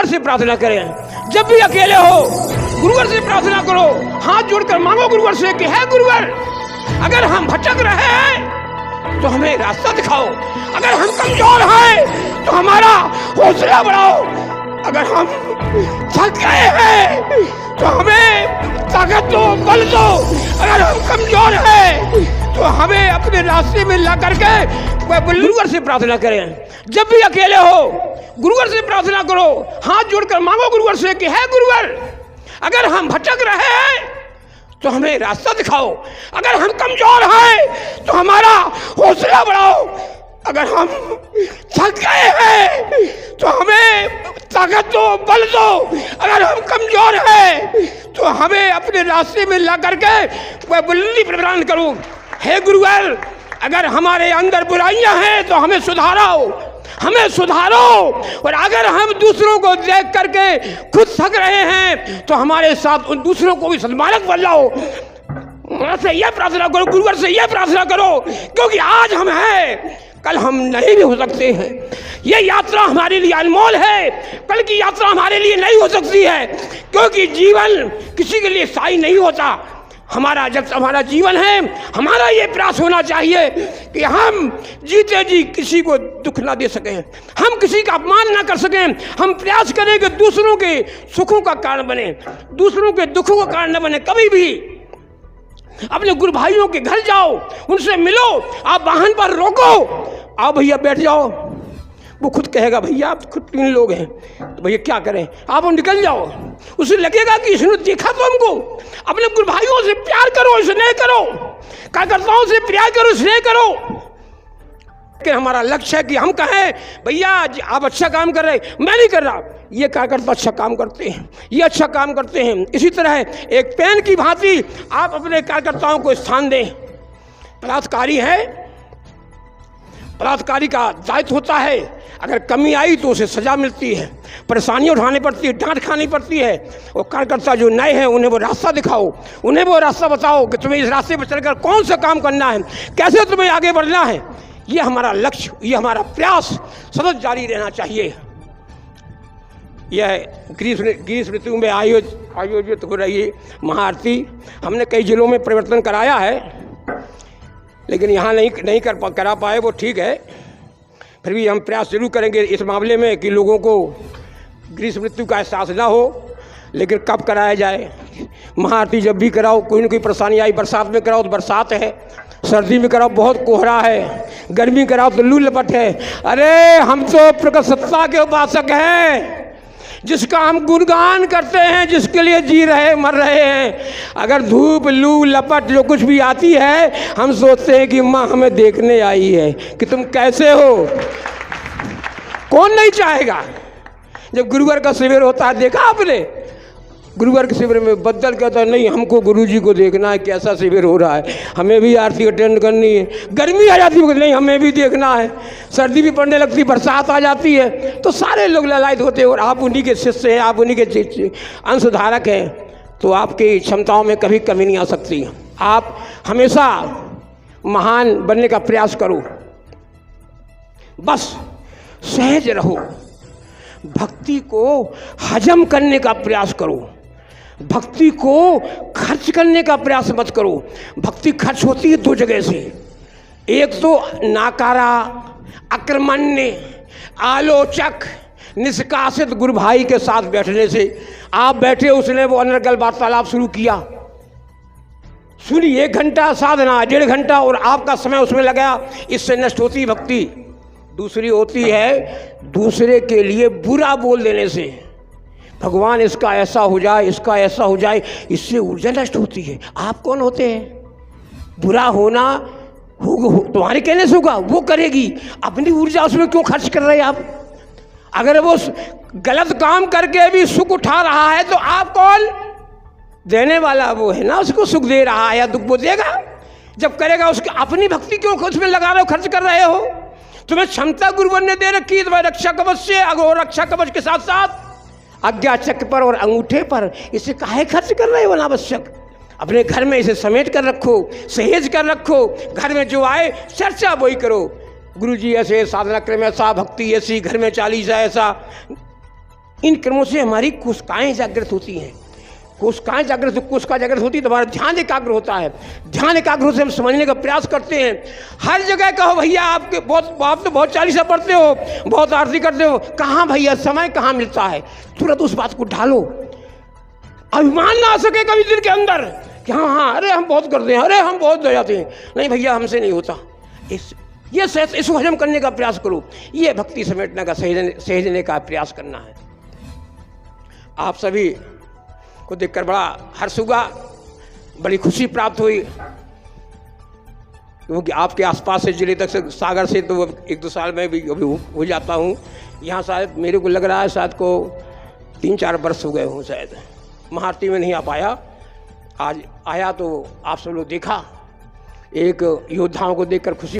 से प्रार्थना करें। जब भी अकेले हो गुरुवर से प्रार्थना करो, हाथ जोड़कर मांगो गुरुवर से कि है गुरुवर, अगर हम भटक रहे हैं तो हमें रास्ता दिखाओ, अगर हम कमजोर हैं तो हमारा हौसला बढ़ाओ, अगर हम थक गए हैं तो हमें ताकत दो, बल दो, अगर हम कमजोर हैं तो हमें अपने रास्ते में ला करके गुरुवर से प्रार्थना करें। जब भी अकेले हो गुरुवर से प्रार्थना करो, हाथ जोड़कर मांगो गुरुवर से कि है गुरुवर, अगर हम भटक रहे हैं तो हमें रास्ता दिखाओ, अगर हम कमजोर हैं तो हमारा हौसला बढ़ाओ, अगर हम थक गए हैं तो हमें ताकत दो, बल दो, अगर हम कमजोर हैं तो हमें अपने रास्ते में ला करके बुलंदी प्रदान करो। हे गुरुवर, अगर हमारे अंदर बुराइयां हैं तो हमें सुधारो, हमें सुधारो, और अगर हम दूसरों को देख करके खुद थक रहे हैं तो हमारे साथ उन दूसरों को भी सन्मानक बनाओ। से यह प्रार्थना करो, गुरुवर से यह प्रार्थना करो, क्योंकि आज हम हैं, कल हम नहीं भी हो सकते हैं। ये यात्रा हमारे लिए अनमोल है, कल की यात्रा हमारे लिए नहीं हो सकती है, क्योंकि जीवन किसी के लिए स्थायी नहीं होता। हमारा जब हमारा जीवन है, हमारा ये प्रयास होना चाहिए कि हम जीते जी किसी को दुख ना दे सकें, हम किसी का अपमान ना कर सकें। हम प्रयास करें कि दूसरों के सुखों का कारण बने, दूसरों के दुखों का कारण न बने। कभी भी अपने गुरु भाइयों के घर जाओ, उनसे मिलो, आप वाहन पर रोको, आओ भैया बैठ जाओ, वो खुद कहेगा भैया आप खुद 3 लोग हैं तो भैया क्या करें, आप निकल जाओ। उसे लगेगा कि इसने देखा तो हमको। अपने गुरु भाइयों से प्यार करो, स्नेह करो, कार्यकर्ताओं से प्यार करो, स्नेह करो। कि हमारा लक्ष्य है कि हम कहें भैया आप अच्छा काम कर रहे, मैं नहीं कर रहा, ये कार्यकर्ता अच्छा काम करते हैं, ये अच्छा काम करते हैं। इसी तरह एक पेन की भांति आप अपने कार्यकर्ताओं को स्थान दें। बलात्कारी है, बलात्कारी का दायित्व होता है, अगर कमी आई तो उसे सजा मिलती है, परेशानियाँ उठानी पड़ती है, डांट खानी पड़ती है। और कार्यकर्ता जो नए हैं उन्हें वो रास्ता दिखाओ, उन्हें वो रास्ता बताओ कि तुम्हें इस रास्ते पर चलकर कौन सा काम करना है, कैसे तुम्हें आगे बढ़ना है। ये हमारा लक्ष्य, ये हमारा प्रयास सतत जारी रहना चाहिए। यह ग्रीष्म ऋतु में आयोजित हो रही महाआरती हमने कई जिलों में परिवर्तन कराया है, लेकिन यहाँ नहीं करा पाए, वो ठीक है। फिर भी हम प्रयास जरूर करेंगे इस मामले में कि लोगों को ग्रीष्म ऋतु का एहसास ना हो। लेकिन कब कराया जाए, महाआरती जब भी कराओ कोई न कोई परेशानी आई। बरसात में कराओ तो बरसात है, सर्दी में कराओ बहुत कोहरा है, गर्मी कराओ तो लू लपट है। अरे हम तो प्रकट सत्ता के उपासक हैं, जिसका हम गुणगान करते हैं, जिसके लिए जी रहे मर रहे हैं। अगर धूप लू लपट जो कुछ भी आती है, हम सोचते हैं कि माँ हमें देखने आई है कि तुम कैसे हो। कौन नहीं चाहेगा। जब गुरुवर का शिविर होता है, देखा आपने, गुरुवर के शिविर में बदल कहता है नहीं हमको गुरुजी को देखना है, कैसा शिविर हो रहा है, हमें भी आरती अटेंड करनी है। गर्मी आ जाती है, नहीं हमें भी देखना है। सर्दी भी पड़ने लगती, बरसात आ जाती है, तो सारे लोग ललायित होते हैं। और आप उन्हीं के शिष्य हैं, आप उन्हीं के अंशधारक हैं, तो आपकी क्षमताओं में कभी कमी नहीं आ सकती। आप हमेशा महान बनने का प्रयास करो, बस सहज रहो, भक्ति को हजम करने का प्रयास करो, भक्ति को खर्च करने का प्रयास मत करो। भक्ति खर्च होती है 2 जगह से, एक तो नाकारा, आक्रमण्य, आलोचक, निष्कासित गुरु भाई के साथ बैठने से। आप बैठे, उसने वो अनर्गल वार्तालाप शुरू किया, सुनी 1 घंटा साधना, 1.5 घंटा, और आपका समय उसमें लगा, इससे नष्ट होती भक्ति। दूसरी होती है दूसरे के लिए बुरा बोल देने से, भगवान इसका ऐसा हो जाए, इसका ऐसा हो जाए, इससे ऊर्जा नष्ट होती है। आप कौन होते हैं? बुरा होना तुम्हारे कहने से होगा, वो करेगी, अपनी ऊर्जा उसमें क्यों खर्च कर रहे हैं आप? अगर वो गलत काम करके भी सुख उठा रहा है तो आप कौन? देने वाला वो है ना, उसको सुख दे रहा है या दुख वो देगा। जब करेगा उसकी अपनी भक्ति क्यों उसमें लगा रहे हो, खर्च कर रहे हो? तुम्हें क्षमता गुरुवर ने दे रखी है, तुम्हें रक्षा कवच से, अघोर रक्षा कवच के साथ साथ आज्ञा चक्र पर और अंगूठे पर, इसे काहे खर्च कर रहे हो अनावश्यक? अपने घर में इसे समेट कर रखो, सहेज कर रखो। घर में जो आए चर्चा वही करो, गुरुजी ऐसे, साधना क्रम ऐसा, भक्ति ऐसी, घर में 40 ऐसा, इन कर्मों से हमारी कोशिकाएं जागृत होती हैं। कोशिका जागृत होती है तो हमारा ध्यान एकाग्र होता है। ध्यान एकाग्र से हम समझने का प्रयास करते हैं। हर जगह कहो भैया आप तो बहुत चालीसा पढ़ते हो, बहुत आरती करते हो, कहाँ भैया समय कहाँ मिलता है। तुरंत उस बात को ढालो, अभिमान ना आ सके कभी दिल के अंदर कि हाँ अरे हम बहुत करते हैं, अरे हम बहुत जाते हैं। नहीं भैया हमसे नहीं होता। इसको हजम करने का प्रयास करो। ये भक्ति समेटने का सहेजने का प्रयास करना है। आप सभी को देखकर बड़ा हर्ष हुआ, बड़ी खुशी प्राप्त हुई, क्योंकि आपके आसपास से जिले तक से सागर से तो 1-2 साल में भी अभी हो जाता हूँ। यहाँ शायद मेरे को लग रहा है शायद को 3-4 वर्ष हो गए हूँ। शायद महाआरती में नहीं आ पाया, आज आया तो आप सब लोग देखा। एक योद्धाओं को देखकर खुशी